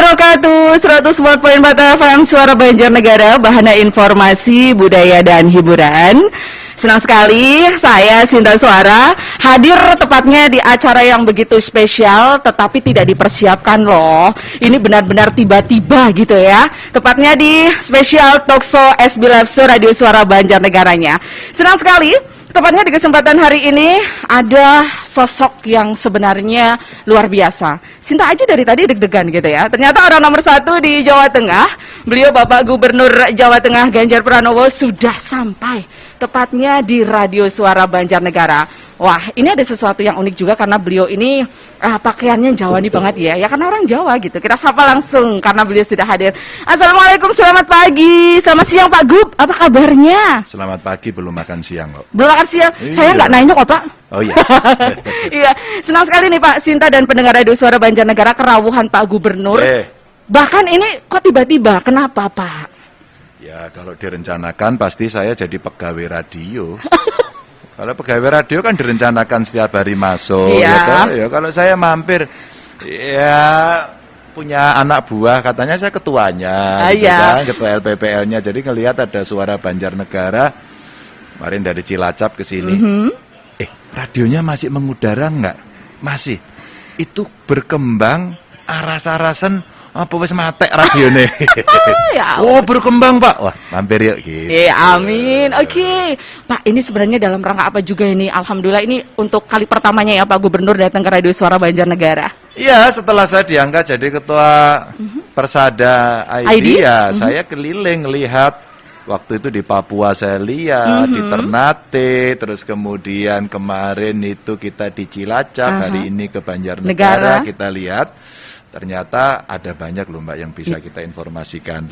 wabarakatuh. 104.4 FM Suara Banjarnegara, Bahana Informasi, Budaya dan Hiburan. Senang sekali saya Sinta Suara hadir tepatnya di acara yang begitu spesial, tetapi tidak dipersiapkan loh. Ini benar-benar tiba-tiba gitu ya. Tepatnya di spesial talkshow SB Live Radio Suara Banjarnegaranya. Senang sekali. Tepatnya di kesempatan hari ini ada sosok yang sebenarnya luar biasa. Sinta aja dari tadi deg-degan gitu ya. Ternyata orang nomor 1 di Jawa Tengah. Beliau Bapak Gubernur Jawa Tengah Ganjar Pranowo sudah sampai. Tepatnya di Radio Suara Banjarnegara. Wah, ini ada sesuatu yang unik juga karena beliau ini pakaiannya Jawani banget ya. Ya karena orang Jawa gitu. Kita sapa langsung karena beliau sudah hadir. Assalamualaikum, selamat pagi. Selamat siang Pak Gub, apa kabarnya? Selamat pagi, belum makan siang kok. Belum makan siang? Iya. Saya nggak nanya kok Pak. Oh iya. Iya, senang sekali nih Pak Sinta dan pendengar Radio Suara Banjarnegara kerawuhan Pak Gubernur. Bahkan ini kok tiba-tiba, kenapa Pak? Ya kalau direncanakan pasti saya jadi pegawai radio. Kalau pegawai radio kan direncanakan setiap hari masuk. Iya. Ya kalau saya mampir, ya punya anak buah, katanya saya ketuanya, gitu kan, ketua LPPL-nya. Jadi ngelihat ada Suara Banjarnegara, kemarin dari Cilacap ke sini. Radionya masih mengudara enggak? Masih. Itu berkembang, aras-arasan, apa wis matek radione. Ya, oh berkembang Pak, wah mampir yuk gitu. Amin. Oke. Pak, ini sebenarnya dalam rangka apa juga ini? Alhamdulillah ini untuk kali pertamanya ya Pak Gubernur datang ke Radio Suara Banjarnegara. Iya, setelah saya diangkat jadi ketua Persada ID. Ya saya keliling lihat. Waktu itu di Papua saya lihat, di Ternate, terus kemudian kemarin itu kita di Cilacap, hari ini ke Banjarnegara kita lihat. Ternyata ada banyak loh Mbak yang bisa kita informasikan.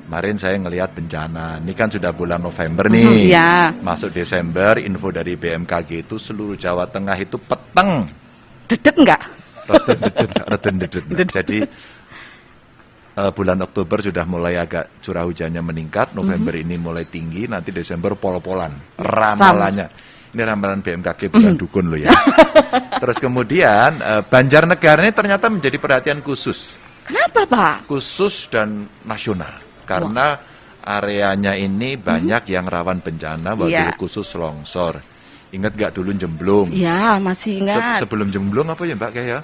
Kemarin saya ngelihat bencana, ini kan sudah bulan November nih, masuk Desember, info dari BMKG itu seluruh Jawa Tengah itu peteng. Dedet enggak? Reden dedet. Jadi bulan Oktober sudah mulai agak curah hujannya meningkat, November ini mulai tinggi, nanti Desember pol-polan, ramalannya. Ini ramalan BMKG bukan dukun loh ya. Terus kemudian Banjarnegara ini ternyata menjadi perhatian khusus. Kenapa Pak? Khusus dan nasional. Karena areanya ini banyak yang rawan bencana, waktu khusus longsor. Ingat gak dulu Jemblung? Iya, masih ingat. Sebelum Jemblung apa ya Mbak kayak ya?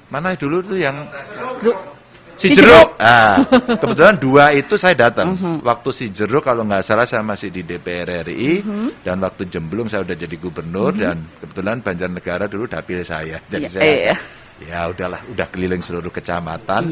Mana dulu tuh yang... Cijeruk. Kebetulan 2 itu saya datang. Waktu Cijeruk kalau nggak salah saya masih di DPR RI, dan waktu Jemblung saya udah jadi gubernur, dan kebetulan Banjarnegara dulu dapil saya. Jadi saya ya udahlah, udah keliling seluruh kecamatan.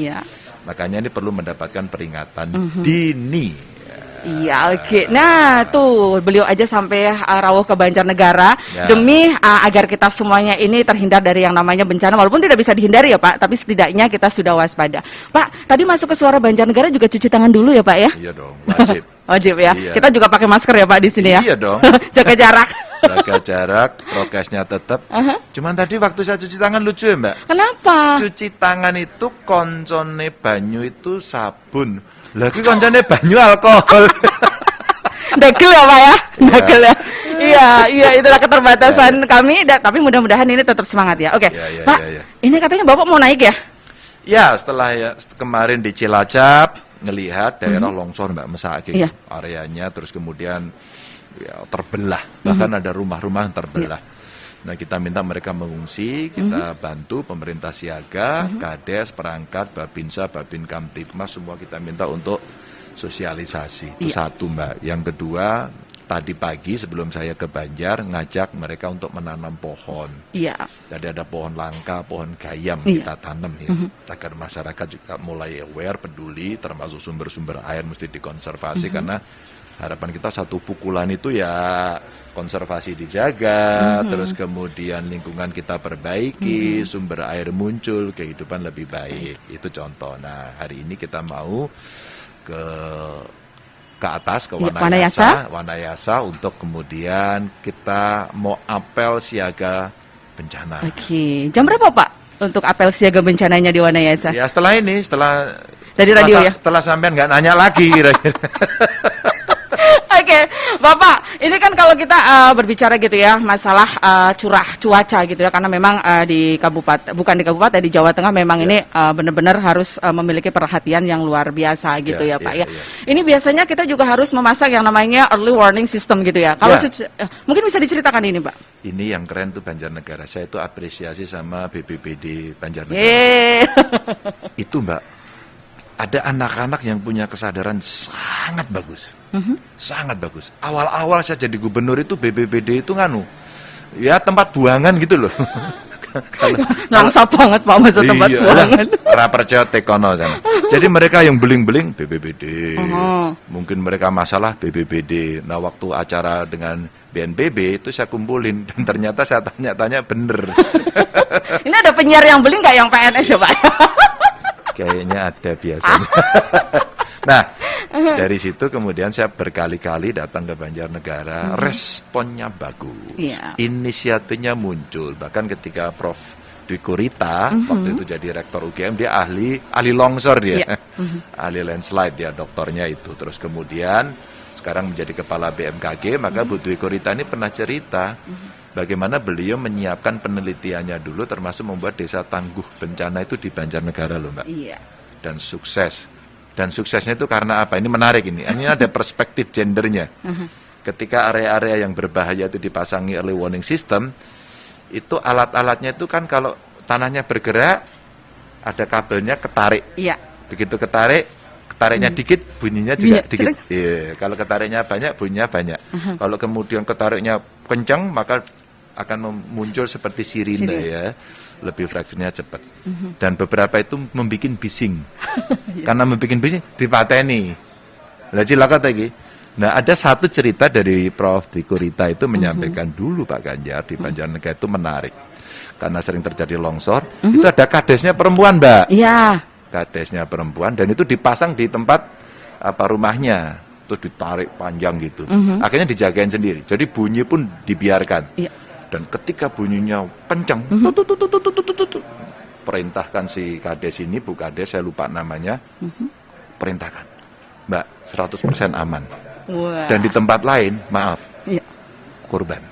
Makanya ini perlu mendapatkan peringatan dini. Iya, oke. Nah, tuh beliau aja sampai rawuh ke Banjarnegara demi agar kita semuanya ini terhindar dari yang namanya bencana, walaupun tidak bisa dihindari ya Pak, tapi setidaknya kita sudah waspada. Pak, tadi masuk ke Suara Banjarnegara juga cuci tangan dulu ya Pak ya? Iya dong, wajib. Wajib ya. Iya. Kita juga pakai masker ya Pak di sini ya? Iya dong. Jaga jarak. Jaga jarak, prokesnya tetap. Cuman tadi waktu saya cuci tangan lucu ya Mbak? Kenapa? Cuci tangan itu koncone banyu itu sabun. Lagi koncone banyu alkohol. Degel ya Pak ya? Degel ya. Iya, itulah keterbatasan kami, tapi mudah-mudahan ini tetap semangat ya. Oke, Pak, ini katanya Bapak mau naik ya? Ya, setelah kemarin di Cilacap ngelihat daerah longsor Mbak Mesake, areanya, terus kemudian terbelah, bahkan ada rumah-rumah yang terbelah. Nah, kita minta mereka mengungsi, kita bantu pemerintah siaga, Kades, perangkat, Babinsa, Babin Kamtipmas, semua kita minta untuk sosialisasi. Itu satu Mbak. Yang kedua, tadi pagi sebelum saya ke Banjar, ngajak mereka untuk menanam pohon. Jadi ada pohon langka, pohon gayam kita tanam ya, agar masyarakat juga mulai aware, peduli, termasuk sumber-sumber air mesti dikonservasi, karena harapan kita satu pukulan itu ya konservasi dijaga, terus kemudian lingkungan kita perbaiki, sumber air muncul, kehidupan lebih baik. Itu contoh. Nah, hari ini kita mau ke atas, ke Wanayasa untuk kemudian kita mau apel siaga bencana. Oke, jam berapa Pak untuk apel siaga bencananya di Wanayasa? Ya setelah ini, setelah dari radio ya? Setelah sampean nggak nanya lagi kira-kira. Oke, Bapak, ini kan kalau kita berbicara gitu ya masalah curah cuaca gitu ya, karena memang di kabupaten, bukan di kabupaten, di Jawa Tengah memang ini benar-benar harus memiliki perhatian yang luar biasa gitu ya, Pak ya. Ini biasanya kita juga harus memasak yang namanya early warning system gitu ya. Kalau mungkin bisa diceritakan ini, Pak. Ini yang keren tuh Banjarnegara. Saya itu apresiasi sama BPBD Banjarnegara. Itu Mbak, ada anak-anak yang punya kesadaran sangat bagus. Sangat bagus. Awal-awal saya jadi gubernur itu BPBD itu ya tempat buangan gitu loh. Langsa banget Pak masa tempat buangan. Percaya tekono sana. Jadi mereka yang beling-beling BPBD. Mungkin mereka masalah BPBD. Nah waktu acara dengan BNPB itu saya kumpulin dan ternyata saya tanya-tanya bener. Ini ada penyiar yang beling nggak yang PNS ya Pak? Kayaknya ada biasanya. Nah, dari situ kemudian saya berkali-kali datang ke Banjarnegara, responnya bagus, inisiatifnya muncul. Bahkan ketika Prof. Dwi Korita waktu itu jadi rektor UGM, dia ahli longsor dia, ahli landslide dia, doktornya itu. Terus kemudian sekarang menjadi kepala BMKG, maka Bu Dwi Korita ini pernah cerita bagaimana beliau menyiapkan penelitiannya dulu, termasuk membuat desa tangguh bencana itu di Banjarnegara loh Mbak. Dan sukses. Dan suksesnya itu karena apa? Ini menarik ini. Ini ada perspektif gendernya. Ketika area-area yang berbahaya itu dipasangi early warning system, itu alat-alatnya itu kan kalau tanahnya bergerak, ada kabelnya ketarik. Begitu ketariknya dikit, bunyinya juga dikit. Kalau ketariknya banyak, bunyinya banyak. Kalau kemudian ketariknya kencang, maka akan muncul seperti sirine ya. Lebih frekuensinya cepat. Dan beberapa itu membuat bising. Karena membuat bising, dipateni. Lah cilaka lagi. Nah, ada satu cerita dari Prof. Dwi Korita itu menyampaikan dulu Pak Ganjar di Banjarnegara itu menarik. Karena sering terjadi longsor, itu ada kadesnya perempuan, Mbak. Kadesnya perempuan dan itu dipasang di tempat rumahnya. Terus ditarik panjang gitu. Akhirnya dijagain sendiri. Jadi bunyi pun dibiarkan. Dan ketika bunyinya kencang, perintahkan si kades ini, Bu Kades, saya lupa namanya, perintahkan, Mbak, 100% aman. Dan di tempat lain, maaf, korban.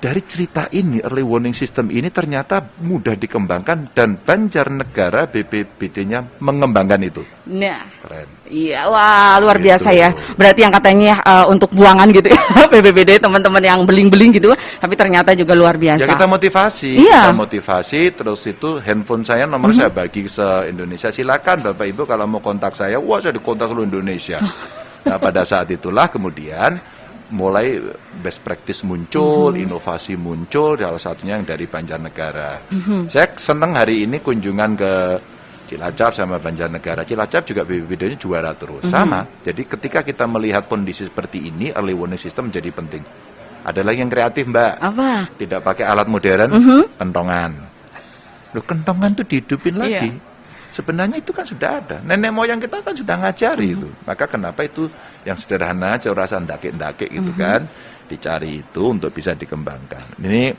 Dari cerita ini, early warning system ini ternyata mudah dikembangkan dan Banjarnegara BPBD-nya mengembangkan itu. Nah, keren. Iya, wah luar biasa ya. Berarti yang katanya untuk buangan gitu ya, BPBD teman-teman yang beling-beling gitu, tapi ternyata juga luar biasa. Ya kita motivasi, kita motivasi. Terus itu handphone saya nomor saya bagi se Indonesia. Silakan Bapak Ibu kalau mau kontak saya, wah saya dikontak seluruh Indonesia. Nah pada saat itulah kemudian mulai best practice muncul, inovasi muncul, salah satunya yang dari Banjarnegara. Saya senang hari ini kunjungan ke Cilacap sama Banjarnegara. Cilacap juga BPBD-nya juara terus. Sama. Jadi ketika kita melihat kondisi seperti ini, early warning system menjadi penting. Ada lagi yang kreatif, Mbak. Apa? Tidak pakai alat modern, kentongan. Loh, kentongan itu dihidupin lagi. Sebenarnya itu kan sudah ada. Nenek moyang kita kan sudah ngajari itu. Maka kenapa itu yang sederhana, corasan dakik-dakik gitu kan, dicari itu untuk bisa dikembangkan. Ini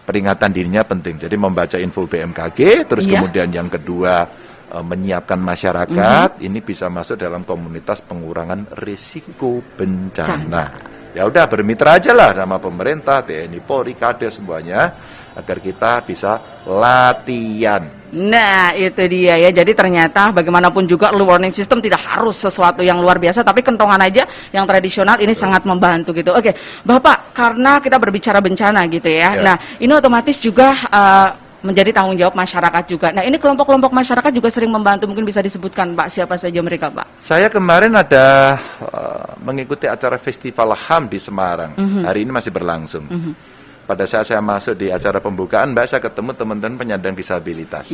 peringatan dirinya penting. Jadi membaca info BMKG, terus kemudian yang kedua menyiapkan masyarakat, ini bisa masuk dalam komunitas pengurangan risiko bencana. Ya udah bermitra aja lah sama pemerintah, TNI, Polri, Kades semuanya, agar kita bisa latihan. Nah itu dia ya, jadi ternyata bagaimanapun juga early warning system tidak harus sesuatu yang luar biasa, tapi kentongan aja yang tradisional ini sangat membantu gitu. Oke, Bapak, karena kita berbicara bencana gitu ya, nah ini otomatis juga menjadi tanggung jawab masyarakat juga. Nah ini kelompok-kelompok masyarakat juga sering membantu, mungkin bisa disebutkan Pak, siapa saja mereka Pak? Saya kemarin ada mengikuti acara Festival HAM di Semarang, hari ini masih berlangsung. Pada saat saya masuk di acara pembukaan, Mbak, saya ketemu teman-teman penyandang disabilitas.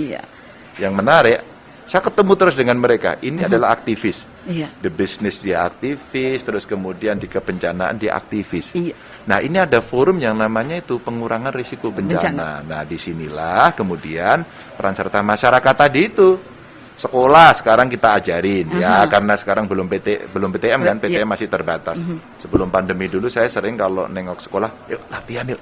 Yang menarik, saya ketemu terus dengan mereka. Ini adalah aktivis. The business dia aktivis, terus kemudian di kebencanaan dia aktivis. Nah, ini ada forum yang namanya itu pengurangan risiko bencana. Nah, disinilah kemudian peran serta masyarakat tadi itu. Sekolah sekarang kita ajarin ya, karena sekarang belum PTM kan, PTM masih terbatas. Sebelum pandemi dulu saya sering kalau nengok sekolah, yuk latihan yuk.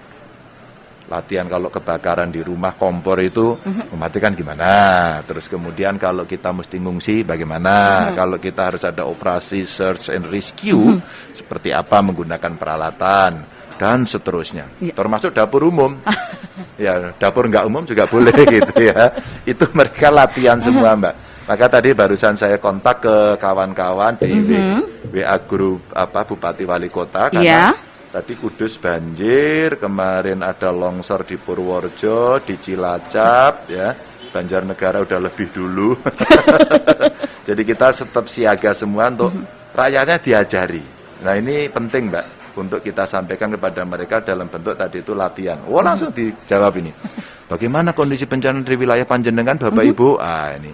latihan kalau kebakaran di rumah kompor itu mematikan gimana, terus kemudian kalau kita mesti ngungsi bagaimana, kalau kita harus ada operasi search and rescue seperti apa menggunakan peralatan dan seterusnya, termasuk dapur umum. Ya, dapur nggak umum juga boleh gitu ya. Itu mereka latihan semua, Mbak. Maka tadi barusan saya kontak ke kawan-kawan di WA grup Bupati Wali Kota karena tadi Kudus banjir, kemarin ada longsor di Purworejo, di Cilacap, ya. Banjarnegara udah lebih dulu. Jadi kita tetap siaga semua untuk rakyatnya diajari. Nah, ini penting, Mbak, untuk kita sampaikan kepada mereka dalam bentuk tadi itu latihan. Oh, langsung dijawab ini. Bagaimana kondisi bencana di wilayah Panjenengan, Bapak Ibu? Ini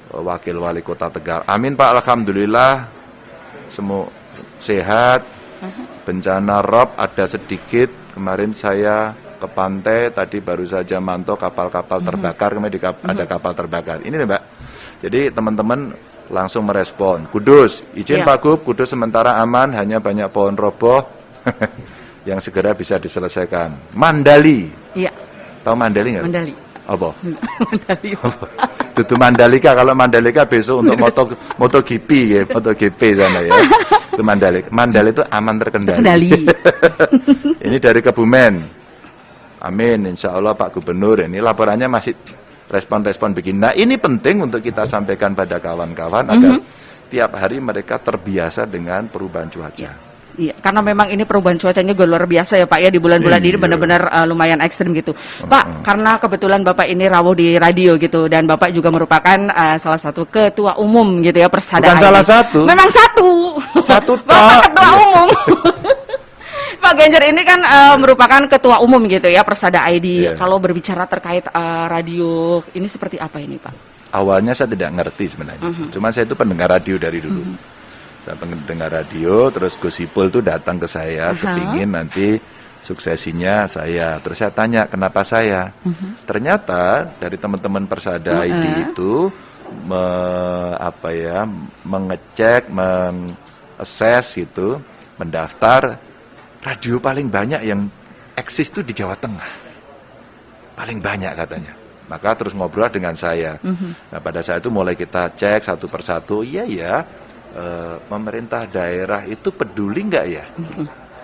Wakil Wali Kota Tegal. Amin, Pak, alhamdulillah semua sehat. Bencana rob ada sedikit. Kemarin saya ke pantai, tadi baru saja mantau kapal-kapal terbakar, kemudian ada kapal terbakar. Ini nih, Mbak. Jadi teman-teman langsung merespon. Kudus, izin Pak Gub, Kudus sementara aman, hanya banyak pohon roboh yang segera bisa diselesaikan. Mandali. Iya. Tahu Mandali nggak? Mandali. Apa? Mandali. Itu Mandalika, kalau Mandalika besok untuk MotoGP ya, MotoGP sana ya. Itu Mandalika. Mandali itu aman terkendali. Ini dari Kebumen. Amin, insya Allah Pak Gubernur. Ini laporannya masih respon-respon begini. Nah, ini penting untuk kita sampaikan pada kawan-kawan agar tiap hari mereka terbiasa dengan perubahan cuaca. Iya, karena memang ini perubahan cuacanya juga luar biasa ya Pak ya, di bulan-bulan ini benar-benar lumayan ekstrim gitu. Pak, karena kebetulan Bapak ini rawuh di radio gitu, dan Bapak juga merupakan salah satu ketua umum gitu ya Persada. Bukan salah satu. Memang satu. Satu Bapak ketua umum. Pak Ganjar ini kan merupakan ketua umum gitu ya Persada ID. Kalau berbicara terkait radio, ini seperti apa ini Pak? Awalnya saya tidak ngerti sebenarnya. Cuma saya itu pendengar radio dari dulu. Saya pendengar radio, terus Gus Ipul itu datang ke saya, kepingin nanti suksesinya saya. Terus saya tanya, kenapa saya? Ternyata dari teman-teman Persada ID itu mengecek, meng-assess gitu, mendaftar radio paling banyak yang eksis itu di Jawa Tengah. Paling banyak katanya. Maka terus ngobrol dengan saya. Nah, pada saat itu mulai kita cek satu persatu, pemerintah daerah itu peduli nggak ya?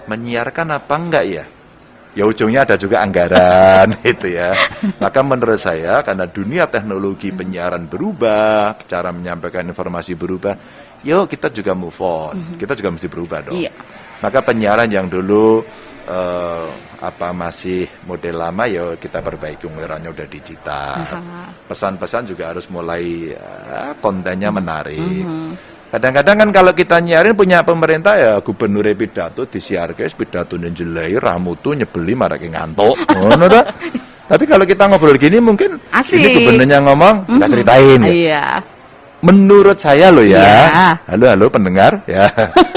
Menyiarkan apa enggak ya? Ya ujungnya ada juga anggaran gitu ya. Maka menurut saya karena dunia teknologi penyiaran berubah, cara menyampaikan informasi berubah, yuk kita juga move on. Kita juga mesti berubah dong. Maka penyiaran yang dulu masih model lama ya kita perbaiki, umurnya udah digital. Pesan-pesan juga harus mulai kontennya menarik. Kadang-kadang kan kalau kita nyiarin punya pemerintah ya gubernur pidato disiarke pidato jelai ramutu nyebeli marake ngantuk. Ngono ta. Tapi kalau kita ngobrol gini mungkin asik. Ini gubernurnya ngomong kita ceritain ya. Menurut saya loh ya. Halo pendengar ya.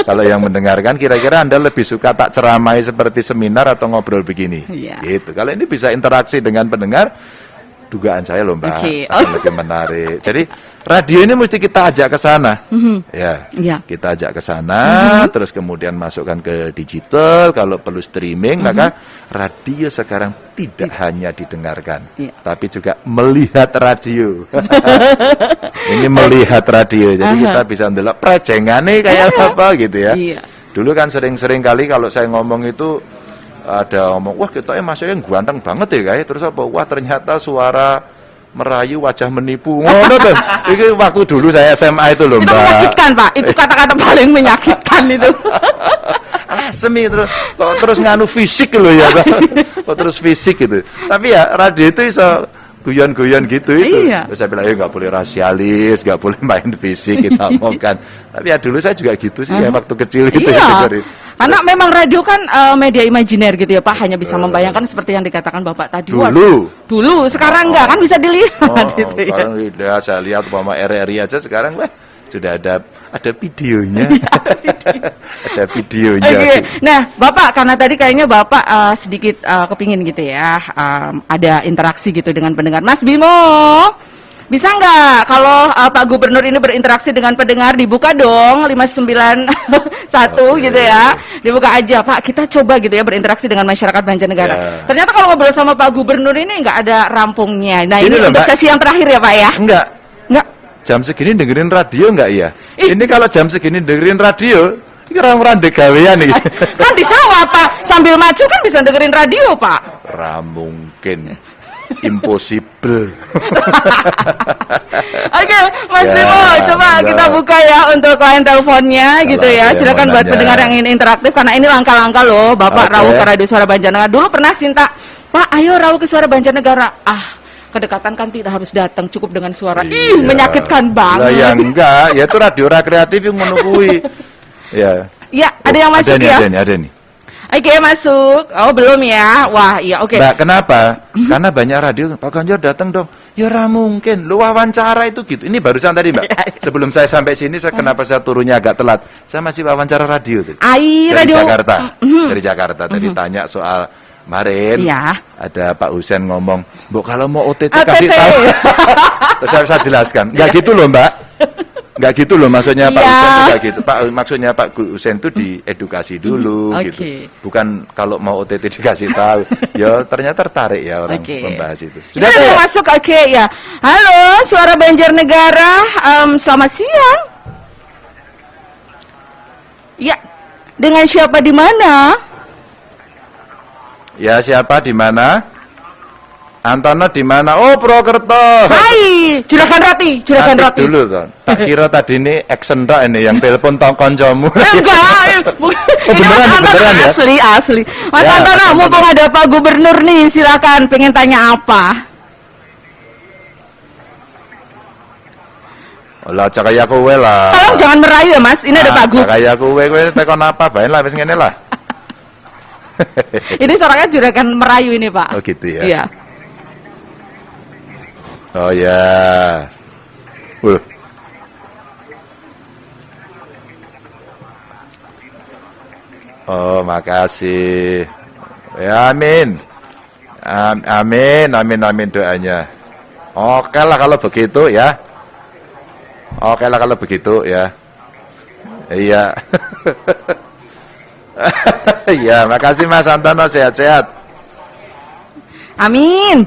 Kalau yang mendengarkan kira-kira Anda lebih suka tak ceramai seperti seminar atau ngobrol begini. Gitu. Kalau ini bisa interaksi dengan pendengar, dugaan saya loh Mbak, lebih menarik. Jadi radio ini mesti kita ajak ke sana, kita ajak ke sana, terus kemudian masukkan ke digital. Kalau perlu streaming, maka radio sekarang tidak hanya didengarkan, tapi juga melihat radio. Ini melihat radio, jadi kita bisa ndelok prejengannya kayak apa gitu ya. Dulu kan sering-sering kali kalau saya ngomong itu ada ngomong, wah kita masuknya ganteng banget ya guys. Terus apa? Wah ternyata suara merayu, wajah menipu. Ngono tuh. Itu waktu dulu saya SMA itu loh Mbak. Itu menyakitkan Pak. Itu kata-kata paling menyakitkan itu. Semi terus nganu fisik loh ya. Terus fisik gitu. Tapi ya radio itu bisa guyon-guyon gitu itu. Terus saya bilang ya nggak boleh rasialis, nggak boleh main fisik kita omongkan. Tapi ya dulu saya juga gitu sih ya waktu kecil itu. Karena memang radio kan media imajiner gitu ya Pak, hanya bisa membayangkan seperti yang dikatakan Bapak tadi. Dulu, sekarang enggak kan bisa dilihat gitu ya. Sekarang tidak, saya lihat umpama RRI aja sekarang sudah ada videonya. Ada videonya. Nah, Bapak karena tadi kayaknya Bapak sedikit kepingin gitu ya, ada interaksi gitu dengan pendengar. Mas Bimo. Bisa nggak kalau Pak Gubernur ini berinteraksi dengan pendengar, dibuka dong 591 gitu ya. Dibuka aja Pak, kita coba gitu ya berinteraksi dengan masyarakat Banjarnegara. Ternyata kalau ngobrol sama Pak Gubernur ini nggak ada rampungnya. Nah ini untuk sesi yang terakhir ya Pak ya? Enggak. Jam segini dengerin radio enggak ya? Ini kalau jam segini dengerin radio, ini orang-orang degawean nih. Kan di sawah Pak, sambil maju kan bisa dengerin radio Pak. Mungkin. Impossible. Oke, Mas Bimo, coba kita buka ya untuk line teleponnya gitu ya. Silakan buat pendengar yang ingin interaktif karena ini langkah-langkah loh, Bapak rawuh ke Radio Suara Banjarnegara. Dulu pernah Sinta, Pak, ayo rawuh ke Suara Banjarnegara. Kedekatan kan tidak harus datang, cukup dengan suara. Ih, menyakitkan banget. Lah ya enggak, ya itu radio kreatif yang menunggui. Ya. Ya, ada yang masuk ya? Ada nih. Oke, masuk. Oh, belum ya? Wah, iya, oke. Mbak, kenapa? Karena banyak radio, Pak Ganjar datang dong. Ya mungkin, lu wawancara itu gitu. Ini barusan tadi Mbak, sebelum saya sampai sini, kenapa saya turunnya agak telat? Saya masih wawancara radio tuh. Dari radio Jakarta. Dari Jakarta, tadi tanya soal kemarin ada Pak Husen ngomong, "Mbok kalau mau OTT kasih tahu." Terus saya jelaskan, enggak gitu loh Mbak. Enggak gitu loh maksudnya Pak Husen itu enggak gitu. Maksudnya Pak Husen itu diedukasi dulu gitu. Bukan kalau mau OTT dikasih tahu. Ya ternyata tertarik ya orang membahas itu. Sudah masuk ya. Halo, Suara Banjarnegara. Selamat siang. Ya, dengan siapa di mana? Ya, siapa di mana? Antono di mana? Oh, Purwokerto. Hai, Juragan Rati. Dulu toh. Tak kira tadi ini action rak ini yang telepon koncomu. Enggak. Ini Mas Antono ya? Asli. Mas Antono, mumpung ada Pak Gubernur nih, silakan pengen tanya apa? Lah cakaya kowe lah. Tolong jangan merayu ya, Mas. Ini ada Pak Gub. Cakaya kowe tekon apa bae lah wis ngene lah. Ini suaranya Juragan merayu ini, Pak. Oh gitu ya. Iya. Oh ya. Oh, makasih. Ya, amin. Amin doanya. Oke lah kalau begitu ya. Iya. Iya, makasih Mas Antono, sehat-sehat. Amin.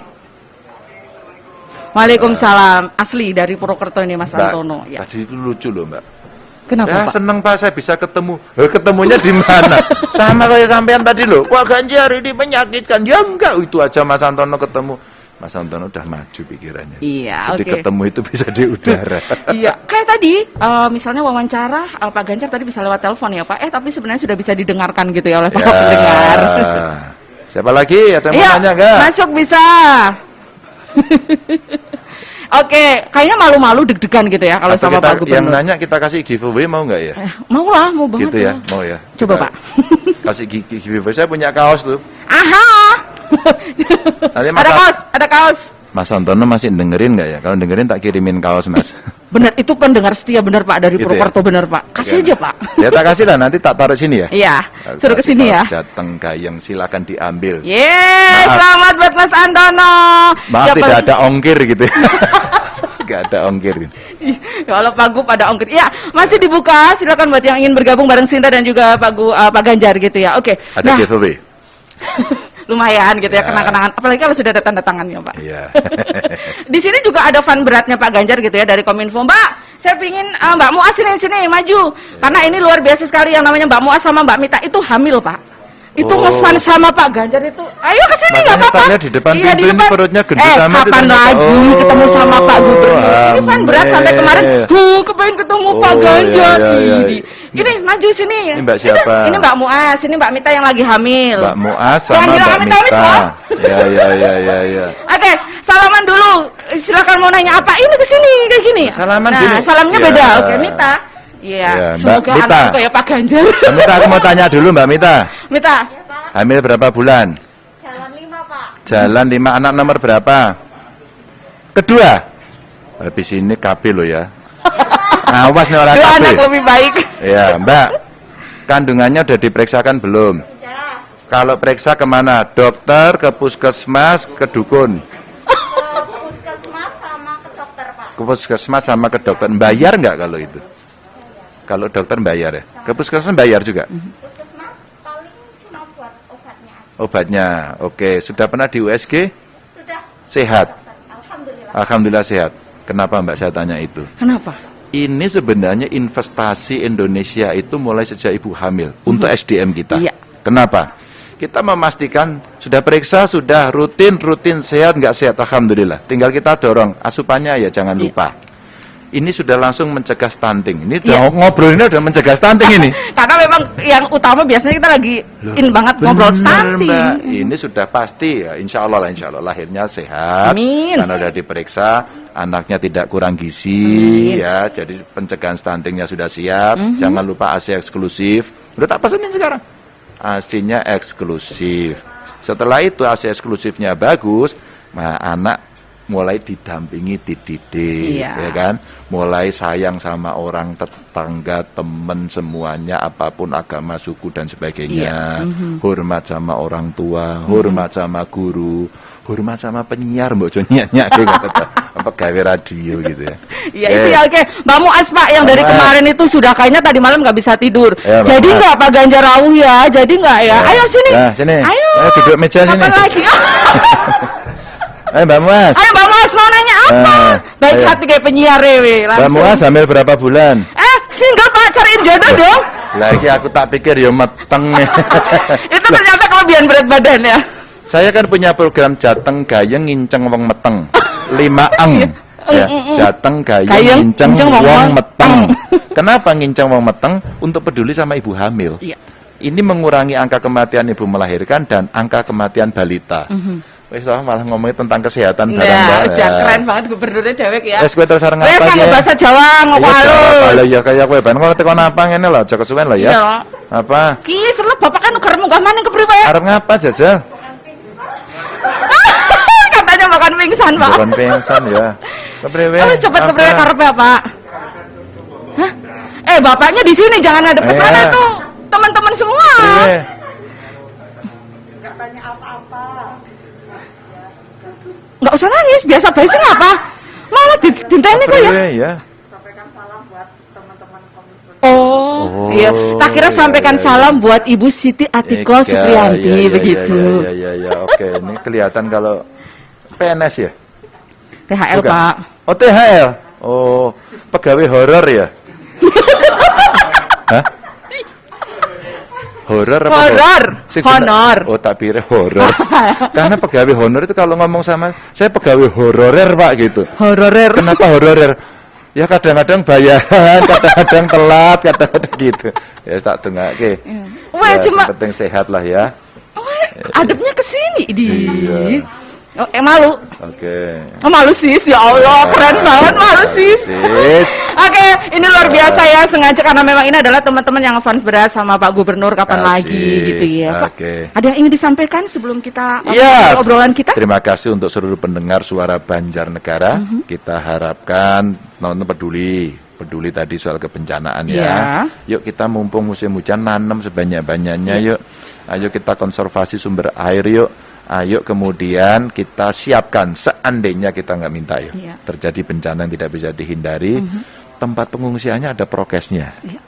Waalaikumsalam. Asli dari Purwokerto ini Mas Antono. Ya. Tadi itu lucu loh Mbak. Kenapa Pak? Seneng Pak saya bisa ketemu. Ketemunya di mana? Sama kayak sampean tadi loh. Wah Ganjar ini menyakitkan. Ya enggak, itu aja Mas Antono ketemu. Mas Antono udah maju pikirannya. Iya, jadi ketemu itu bisa di udara. Iya, kayak tadi misalnya wawancara Pak Ganjar tadi bisa lewat telepon ya Pak. Tapi sebenarnya sudah bisa didengarkan gitu ya oleh para pendengar. Siapa lagi? Ada yang mau nanya enggak? Masuk bisa. Oke, kayaknya malu-malu deg-degan gitu ya kalau sama Pak Gubernur. Yang nanya kita kasih giveaway mau nggak ya? Mau lah, mau banget. Gitu ya, mau ya. Coba Pak. Kasih giveaway, saya punya kaos tuh. Aha. Ada kaos. Mas Antono masih dengerin nggak ya? Kalau dengerin tak kirimin kaos Mas. Bener, itu pendengar setia bener Pak dari gitu Purwokerto ya? Bener Pak. Kasih aja Pak. Ya tak kasih lah, nanti tak taruh sini ya. Iya, suruh ke sini ya. Jateng Gayeng silakan diambil. Selamat buat Mas Antono. Maaf tidak ada ongkir gitu. Gak ada ongkir. Kalau Pak Gub ada ongkir. Ya, masih dibuka. Silakan buat yang ingin bergabung bareng Sinta dan juga Pak Ganjar gitu ya. Oke. Ada giveaway. Lumayan gitu ya, kenang-kenangan. Apalagi kalau sudah ada tanda tangannya, Pak. Iya. Di sini juga ada fun beratnya Pak Ganjar gitu ya dari Kominfo. Mbak, saya pingin Mbak Muas sini maju. Karena ini luar biasa sekali yang namanya Mbak Muas sama Mbak Mita itu hamil, Pak. Itu ngefan sama Pak Ganjar itu. Ayo ke sini enggak apa-apa. Di depan pintu ini perutnya gendut sama kapan lagi ketemu sama Pak Gubernur. Ini fun berat sampai kemarin. Kepengen ketemu Pak Ganjar. Ini maju sini. Ini Mbak siapa? Ini Mbak Muas, ini Mbak Mita yang lagi hamil. Mbak Muas sama Mbak Mita. Ya. Oke, salaman dulu. Silakan mau nanya apa? Ini ke sini kayak gini. Salaman dulu. Salamnya beda. Oke, Mita. Iya, semoga anakku kayak Pak Ganjar. Mbak Mita, aku mau tanya dulu Mbak Mita. Mita. Hamil berapa bulan? Jalan 5, Pak. Jalan 5, anak nomor berapa? Kedua. Habis ini KB loh ya. Awas nih orang KB. Anak lebih baik. Ya, Mbak. Kandungannya udah diperiksakan belum? Sudah. Kalau periksa kemana? Dokter, ke puskesmas, ke dukun? Ke puskesmas sama ke dokter, Pak. ke puskesmas sama ke dokter bayar nggak kalau itu? Kalau dokter bayar ya? Ke puskesmas bayar juga? Puskesmas paling cuma buat obatnya aja. Obatnya, oke. Sudah pernah di USG? Sudah. Sehat? Alhamdulillah. Alhamdulillah sehat. Kenapa Mbak saya tanya itu? Kenapa? Ini sebenarnya investasi Indonesia itu mulai sejak ibu hamil untuk SDM kita. Iya. Kenapa? Kita memastikan sudah periksa, sudah rutin sehat nggak sehat, alhamdulillah. Tinggal kita dorong asupannya ya jangan lupa. Ini sudah langsung mencegah stunting. Ini udah ngobrol ini udah mencegah stunting ini. Karena memang yang utama biasanya kita lagi banget ngobrol stunting. Mbak. Ini sudah pasti ya, insya Allah lahirnya sehat. Amin. Karena sudah diperiksa, anaknya tidak kurang gizi, ya. Jadi pencegahan stuntingnya sudah siap. Jangan lupa ASI eksklusif. Udah tak pesenin sekarang. ASI-nya eksklusif. Setelah itu ASI eksklusifnya bagus, nah anak mulai didampingi, dididik, Iya. ya kan? Mulai sayang sama orang tetangga, teman semuanya, apapun agama, suku dan sebagainya. Hormat sama orang tua, hormat sama guru, hormat sama penyiar, mbok nyanyi pegawai radio gitu ya. Iya itu ya oke. Mbak Muas Pak yang dari kemarin itu sudah kayaknya tadi malam nggak bisa tidur. Ya, jadi nggak Pak Ganjar Rawuh ya? Jadi nggak ya? Ayo sini. Nah, sini. Ayo. Duduk meja sini. Apa lagi? Ayo Mbak Muas. Ayo Mbak Muas mau nanya apa? Baik ayo. hati kayak penyiar rewe Mbak langsung. Muas hamil berapa bulan? Single Pak cariin jodoh dong. Lagi aku tak pikir ya meteng. Itu ternyata kelebihan berat badan ya. Saya kan punya program Jateng Gayeng Nginceng Wong Meteng. 5 ya, Jateng Gayeng Nginceng Wong Meteng. Kenapa nginceng wong meteng? Untuk peduli sama ibu hamil. Iya. Ini mengurangi angka kematian ibu melahirkan dan angka kematian balita. Wes malah ngomongin tentang kesehatan barang. Nah, udah keren banget gubernurnya dewek ya. Wes kowe terus arep Wes ngapa nganggo ya? bahasa Jawa ngoko halus. Lah ya kaya kowe ban kok tekan apa ngene lho, aja kesuwen lho ya. Iya. Apa? Ki seleb bapak kan ugar munggah maning kepriwe? Arep ngapa jajal? Katanya makan pingsan, Pak. Bukan pingsan ya. Kepriwe? Terus cepet kepriwe karepe, Pak? Hah? Bapaknya di sini jangan ngadep ke sana tuh. Teman-teman semua. Kepriwe? Nggak usah nangis, biasa baik sih ngapa? Malah dinteni kok ya. Kepriwe ya? Oh, iya. Tak kira sampaikan salam buat Ibu Siti Atiko Supriyanti begitu. Iya. Oke, ini kelihatan kalau PNS ya? THL, Bukan. Pak. Oh, THL. Oh, pegawai horor ya? Hah? Horor apa? Horor. Sing Honor. Oh, tak pikir horor. Karena pegawai honor itu kalau ngomong sama saya pegawai hororer, Pak, gitu. Hororer. Kenapa hororer? Ya kadang-kadang bayaran, kadang-kadang telat, kadang-kadang gitu. Ya tak dengake. Wah, Ya, cuma yang penting sehat lah ya. adepnya ke sini di. Iya. Oh, malu. Oke. Oh, malu sis, ya Allah, keren banget malu sis. Sis. Oke, ini luar biasa ya, sengaja karena memang ini adalah teman-teman yang fans berat sama Pak Gubernur kapan Asik. lagi gitu ya. Pak, Oke. ada yang ingin disampaikan sebelum kita Iya. obrolan kita? Terima kasih untuk seluruh pendengar suara Banjarnegara. Kita harapkan nonton peduli tadi soal kebencanaan ya. Iya. Yuk kita mumpung musim hujan nanam sebanyak-banyaknya yuk. Ayo kita konservasi sumber air yuk. Ayo kemudian kita siapkan seandainya kita nggak minta ya. Iya. Terjadi bencana yang tidak bisa dihindari. Tempat pengungsiannya ada prokesnya. Iya.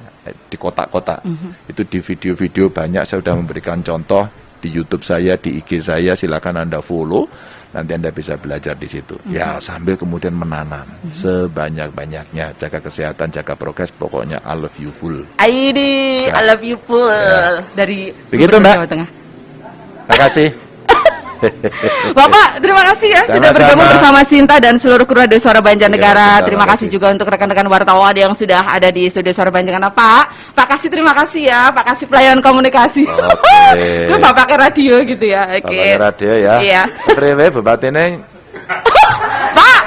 Di kota-kota. Itu di video-video banyak saya sudah memberikan contoh di YouTube saya, di IG saya, silakan Anda follow. Nanti Anda bisa belajar di situ. Ya, sambil kemudian menanam sebanyak-banyaknya, jaga kesehatan, jaga prokes, pokoknya I love you full. Aidi, Ya. I love you full Ya. dari Begitu, Gubernur Mbak. Jawa Tengah. Terima kasih. Bapak, terima kasih ya sudah Sama-sama. bergabung bersama Sinta dan seluruh kru Radio Suara Banjarnegara. Iya, Terima terima kasih kasih. juga untuk rekan-rekan wartawan yang sudah ada di studio Suara Banjarnegara. Pak kasih terima kasih ya, Pak kasih pelayanan komunikasi. Oke. Itu bapaknya radio gitu ya. Oke. Bapaknya radio ya. Iya. Priwe bupatine Pak,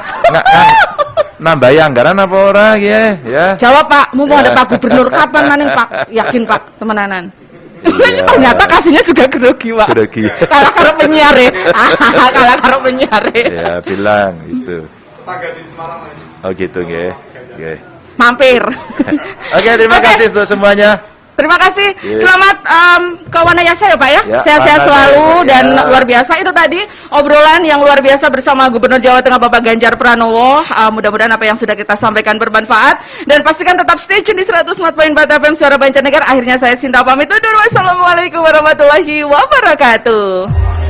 nambahi anggaran apa ora ya? jawab Pak, mumpung ada Ya. Pak Gubernur kapan maning Pak? Yakin Pak, temenanan. Iya. Ternyata kasihnya juga grogi Pak. Grogi. Kalah karo penyiar ya. Kalah karo penyiar ya. Ya, bilang itu. Oh gitu nggih. Nggih. Mampir. Oke, terima Oke. kasih untuk semuanya. Terima kasih. Yeah. Selamat ke Wanayasa ya Pak ya. Ya, Sehat-sehat Wanayasa, selalu ya. dan luar biasa. Itu tadi obrolan yang luar biasa bersama Gubernur Jawa Tengah Bapak Ganjar Pranowo. Mudah-mudahan apa yang sudah kita sampaikan bermanfaat. Dan pastikan tetap stay tune di 104.4 FM Suara Banjarnegara. Akhirnya saya Sinta pamit undur. Wassalamualaikum warahmatullahi wabarakatuh.